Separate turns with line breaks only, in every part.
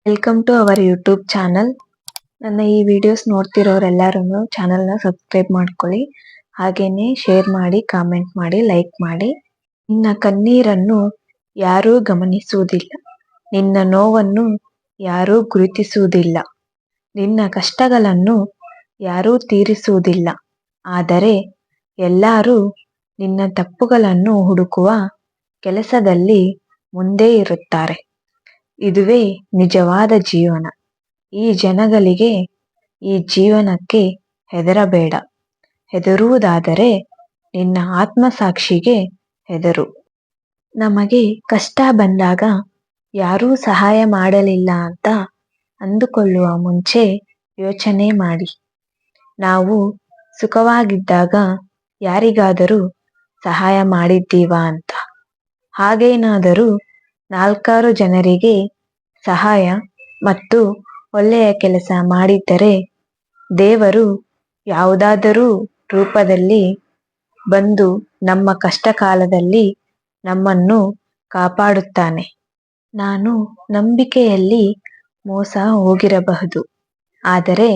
Welcome to our YouTube channel. ನನ್ನ ಈ videos ನೋಡ್ತಿರೋರೆಲ್ಲರೂ ಚಾನಲ್ನ ಸಬ್ಸ್ಕ್ರೈಬ್ ಮಾಡ್ಕೊಳ್ಳಿ. ಹಾಗೇನೆ ಶೇರ್ ಮಾಡಿ, ಕಾಮೆಂಟ್ ಮಾಡಿ, ಲೈಕ್ ಮಾಡಿ. ನಿನ್ನ ಕಣ್ಣೀರನ್ನು ಯಾರೂ ಗಮನಿಸುವುದಿಲ್ಲ, ನಿನ್ನ ನೋವನ್ನು ಯಾರೂ ಗುರುತಿಸುವುದಿಲ್ಲ, ನಿನ್ನ ಕಷ್ಟಗಳನ್ನು ಯಾರೂ ತೀರಿಸುವುದಿಲ್ಲ. ಆದರೆ ಎಲ್ಲರೂ ನಿನ್ನ ತಪ್ಪುಗಳನ್ನು ಹುಡುಕುವ ಕೆಲಸದಲ್ಲಿ ಮುಂದೆ ಇರುತ್ತಾರೆ. ಇದುವೇ ನಿಜವಾದ ಜೀವನ. ಈ ಜನಗಳಿಗೆ, ಈ ಜೀವನಕ್ಕೆ ಹೆದರಬೇಡ. ಹೆದರುವುದಾದರೆ ನಿನ್ನ ಆತ್ಮಸಾಕ್ಷಿಗೆ ಹೆದರು. ನಮಗೆ ಕಷ್ಟ ಬಂದಾಗ ಯಾರೂ ಸಹಾಯ ಮಾಡಲಿಲ್ಲ ಅಂತ ಅಂದುಕೊಳ್ಳುವ ಮುಂಚೆ ಯೋಚನೆ ಮಾಡಿ. ನಾವು ಸುಖವಾಗಿದ್ದಾಗ ಯಾರಿಗಾದರೂ ಸಹಾಯ ಮಾಡಿದ್ದೀವಾ ಅಂತ. ಹಾಗೇನಾದರೂ 4 ಜನರಿಗೆ ಸಹಾಯ ಮತ್ತು ಒಳ್ಳೆಯ ಕೆಲಸ ಮಾಡಿದ್ದರೆ ದೇವರು ಯಾವುದಾದರೂ ರೂಪದಲ್ಲಿ ಬಂದು ನಮ್ಮ ಕಷ್ಟ ಕಾಲದಲ್ಲಿ ನಮ್ಮನ್ನು ಕಾಪಾಡುತ್ತಾನೆ. ನಾನು ನಂಬಿಕೆಯಲ್ಲಿ ಮೋಸ ಹೋಗಿರಬಹುದು, ಆದರೆ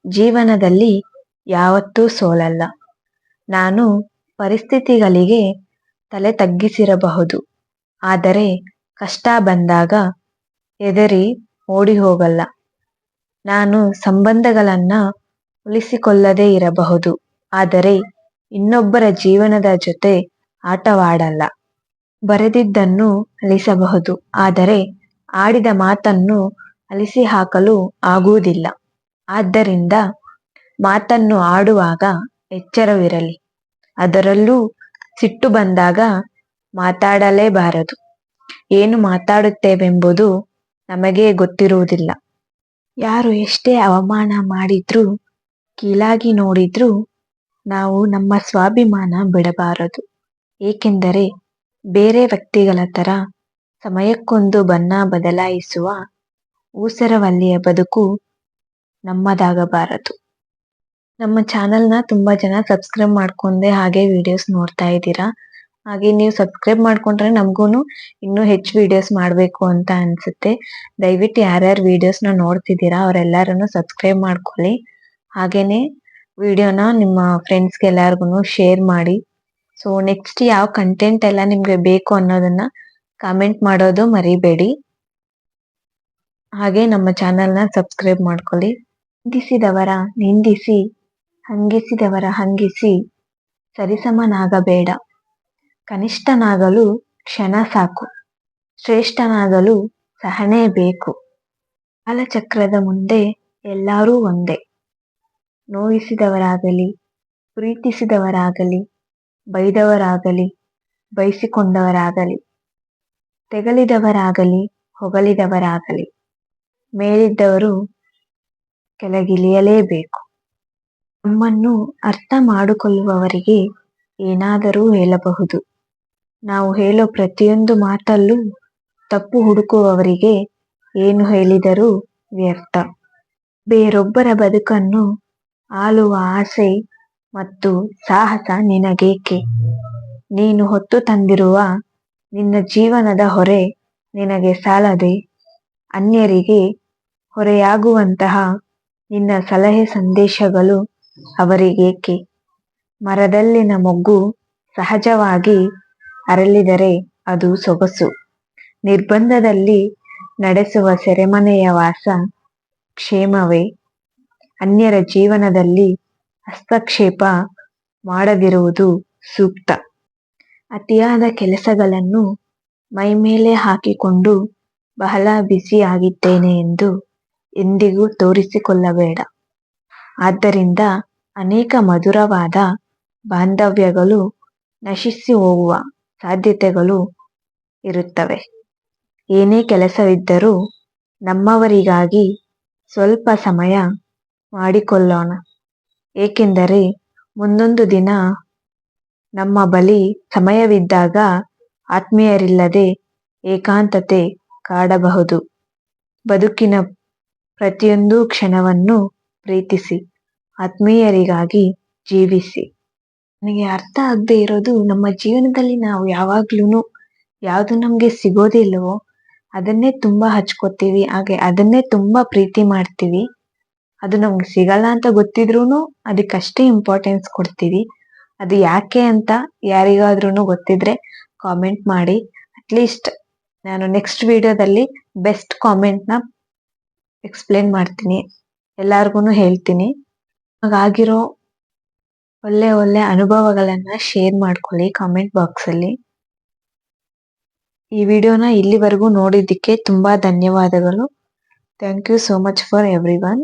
ಜೀವನದಲ್ಲಿ ಯಾವತ್ತೂ ಸೋಲಲ್ಲ. ನಾನು ಪರಿಸ್ಥಿತಿಗಳಿಗೆ ತಲೆ ತಗ್ಗಿಸಿರಬಹುದು, ಆದರೆ ಕಷ್ಟ ಬಂದಾಗ ಹೆದರಿ ಓಡಿ ಹೋಗಲ್ಲ. ನಾನು ಸಂಬಂಧಗಳನ್ನ ಉಳಿಸಿಕೊಳ್ಳದೇ ಇರಬಹುದು, ಆದರೆ ಇನ್ನೊಬ್ಬರ ಜೀವನದ ಜೊತೆ ಆಟವಾಡಲ್ಲ. ಬರೆದಿದ್ದನ್ನು ಅಳಿಸಬಹುದು, ಆದರೆ ಆಡಿದ ಮಾತನ್ನು ಅಳಿಸಿ ಹಾಕಲು ಆಗುವುದಿಲ್ಲ. ಆದ್ದರಿಂದ ಮಾತನ್ನು ಆಡುವಾಗ ಎಚ್ಚರವಿರಲಿ. ಅದರಲ್ಲೂ ಸಿಟ್ಟು ಬಂದಾಗ ಮಾತಾಡಲೇಬಾರದು. ಏನು ಮಾತಾಡುತ್ತೇವೆಂಬುದು ನಮಗೇ ಗೊತ್ತಿರುವುದಿಲ್ಲ. ಯಾರು ಎಷ್ಟೇ ಅವಮಾನ ಮಾಡಿದ್ರೂ, ಕೀಳಾಗಿ ನೋಡಿದ್ರೂ ನಾವು ನಮ್ಮ ಸ್ವಾಭಿಮಾನ ಬಿಡಬಾರದು. ಏಕೆಂದರೆ ಬೇರೆ ವ್ಯಕ್ತಿಗಳ ಥರ ಸಮಯಕ್ಕೊಂದು ಬಣ್ಣ ಬದಲಾಯಿಸುವ ಊಸರವಳ್ಳಿಯ ಬದುಕು ನಮ್ಮದಾಗಬಾರದು. ನಮ್ಮ ಚಾನಲ್ನ ತುಂಬ ಜನ ಸಬ್ಸ್ಕ್ರೈಬ್ ಮಾಡ್ಕೊಂಡೆ ಹಾಗೆ ವಿಡಿಯೋಸ್ ನೋಡ್ತಾ ಇದ್ದೀರಾ. ಹಾಗೆ ನೀವು ಸಬ್ಸ್ಕ್ರೈಬ್ ಮಾಡ್ಕೊಂಡ್ರೆ ನಮಗೂ ಇನ್ನೂ ಹೆಚ್ಚು ವಿಡಿಯೋಸ್ ಮಾಡಬೇಕು ಅಂತ ಅನಿಸುತ್ತೆ. ದಯವಿಟ್ಟು ಯಾರ್ಯಾರು ವಿಡಿಯೋಸ್ನ ನೋಡ್ತಿದ್ದೀರಾ ಅವರೆಲ್ಲರೂ ಸಬ್ಸ್ಕ್ರೈಬ್ ಮಾಡ್ಕೊಳ್ಳಿ. ಹಾಗೆಯೇ ವಿಡಿಯೋನ ನಿಮ್ಮ ಫ್ರೆಂಡ್ಸ್ಗೆ ಎಲ್ಲರಿಗೂ ಶೇರ್ ಮಾಡಿ. ಸೊ ನೆಕ್ಸ್ಟ್ ಯಾವ ಕಂಟೆಂಟ್ ಎಲ್ಲ ನಿಮಗೆ ಬೇಕು ಅನ್ನೋದನ್ನು ಕಾಮೆಂಟ್ ಮಾಡೋದು ಮರಿಬೇಡಿ. ಹಾಗೆ ನಮ್ಮ ಚಾನಲ್ನ ಸಬ್ಸ್ಕ್ರೈಬ್ ಮಾಡ್ಕೊಳ್ಳಿ. ನಿಂದಿಸಿದವರ ನಿಂದಿಸಿ, ಹಂಗಿಸಿದವರ ಹಂಗಿಸಿ ಸರಿಸಮನಾಗಬೇಡ. ಕನಿಷ್ಠನಾಗಲು ಕ್ಷಣ ಸಾಕು, ಶ್ರೇಷ್ಠನಾಗಲು ಸಹನೆ ಬೇಕು. ಕಾಲಚಕ್ರದ ಮುಂದೆ ಎಲ್ಲರೂ ಒಂದೇ. ನೋಯಿಸಿದವರಾಗಲಿ, ಪ್ರೀತಿಸಿದವರಾಗಲಿ, ಬೈದವರಾಗಲಿ, ಬಯಸಿಕೊಂಡವರಾಗಲಿ, ತೆಗಳಿದವರಾಗಲಿ, ಹೊಗಳಿದವರಾಗಲಿ, ಮೇಲಿದ್ದವರು ಕೆಳಗಿಳಿಯಲೇಬೇಕು. ನಮ್ಮನ್ನು ಅರ್ಥ ಮಾಡಿಕೊಳ್ಳುವವರಿಗೆ ಏನಾದರೂ ಹೇಳಬಹುದು. ನಾವು ಹೇಳೋ ಪ್ರತಿಯೊಂದು ಮಾತಲ್ಲೂ ತಪ್ಪು ಹುಡುಕುವವರಿಗೆ ಏನು ಹೇಳಿದರೂ ವ್ಯರ್ಥ. ಬೇರೊಬ್ಬರ ಬದುಕನ್ನು ಆಳುವ ಆಸೆ ಮತ್ತು ಸಾಹಸ ನಿನಗೇಕೆ? ನೀನು ಹೊತ್ತು ತಂದಿರುವ ನಿನ್ನ ಜೀವನದ ಹೊರೆ ನಿನಗೆ ಸಾಲದೆ ಅನ್ಯರಿಗೆ ಹೊರೆಯಾಗುವಂತಹ ನಿನ್ನ ಸಲಹೆ ಸಂದೇಶಗಳು ಅವರಿಗೇಕೆ? ಮರದಲ್ಲಿನ ಮೊಗ್ಗು ಸಹಜವಾಗಿ ಅರಳಿದರೆ ಅದು ಸೊಗಸು. ನಿರ್ಬಂಧದಲ್ಲಿ ನಡೆಸುವ ಸೆರೆಮನೆಯ ವಾಸ ಕ್ಷೇಮವೇ. ಅನ್ಯರ ಜೀವನದಲ್ಲಿ ಹಸ್ತಕ್ಷೇಪ ಮಾಡದಿರುವುದು ಸೂಕ್ತ. ಅತಿಯಾದ ಕೆಲಸಗಳನ್ನು ಮೈಮೇಲೆ ಹಾಕಿಕೊಂಡು ಬಹಳ ಬ್ಯುಸಿಯಾಗಿದ್ದೇನೆ ಎಂದು ಎಂದಿಗೂ ತೋರಿಸಿಕೊಳ್ಳಬೇಡ. ಆದ್ದರಿಂದ ಅನೇಕ ಮಧುರವಾದ ಬಾಂಧವ್ಯಗಳು ನಶಿಸಿ ಹೋಗುವ ಸಾಧ್ಯತೆಗಳು ಇರುತ್ತವೆ. ಏನೇ ಕೆಲಸವಿದ್ದರೂ ನಮ್ಮವರಿಗಾಗಿ ಸ್ವಲ್ಪ ಸಮಯ ಮಾಡಿಕೊಳ್ಳೋಣ. ಏಕೆಂದರೆ ಮುಂದೊಂದು ದಿನ ನಮ್ಮ ಬಳಿ ಸಮಯವಿದ್ದಾಗ ಆತ್ಮೀಯರಿಲ್ಲದೆ ಏಕಾಂತತೆ ಕಾಡಬಹುದು. ಬದುಕಿನ ಪ್ರತಿಯೊಂದು ಕ್ಷಣವನ್ನು ಪ್ರೀತಿಸಿ, ಆತ್ಮೀಯರಿಗಾಗಿ ಜೀವಿಸಿ. ನನಗೆ ಅರ್ಥ ಆಗದೆ ಇರೋದು, ನಮ್ಮ ಜೀವನದಲ್ಲಿ ನಾವು ಯಾವಾಗ್ಲೂ ಯಾವುದು ನಮಗೆ ಸಿಗೋದಿಲ್ಲವೋ ಅದನ್ನೇ ತುಂಬಾ ಹಚ್ಕೋತೀವಿ, ಹಾಗೆ ಅದನ್ನೇ ತುಂಬಾ ಪ್ರೀತಿ ಮಾಡ್ತೀವಿ. ಅದು ನಮ್ಗೆ ಸಿಗಲ್ಲ ಅಂತ ಗೊತ್ತಿದ್ರೂನು ಅದಕ್ಕಷ್ಟೇ ಇಂಪಾರ್ಟೆನ್ಸ್ ಕೊಡ್ತೀವಿ. ಅದು ಯಾಕೆ ಅಂತ ಯಾರಿಗಾದ್ರೂ ಗೊತ್ತಿದ್ರೆ ಕಾಮೆಂಟ್ ಮಾಡಿ. ಅಟ್ಲೀಸ್ಟ್ ನಾನು ನೆಕ್ಸ್ಟ್ ವಿಡಿಯೋದಲ್ಲಿ ಬೆಸ್ಟ್ ಕಾಮೆಂಟ್ನ ಎಕ್ಸ್ಪ್ಲೇನ್ ಮಾಡ್ತೀನಿ, ಎಲ್ಲಾರ್ಗು ಹೇಳ್ತೀನಿ. ಹಾಗಾಗಿರೋ ಒಳ್ಳೆ ಒಳ್ಳೆ ಅನುಭವಗಳನ್ನ ಶೇರ್ ಮಾಡ್ಕೊಳ್ಳಿ ಕಾಮೆಂಟ್ ಬಾಕ್ಸ್ ಅಲ್ಲಿ. ಈ ವಿಡಿಯೋನ ಇಲ್ಲಿವರೆಗೂ ನೋಡಿದ್ದಕ್ಕೆ ತುಂಬಾ ಧನ್ಯವಾದಗಳು. Thank you so much for every one.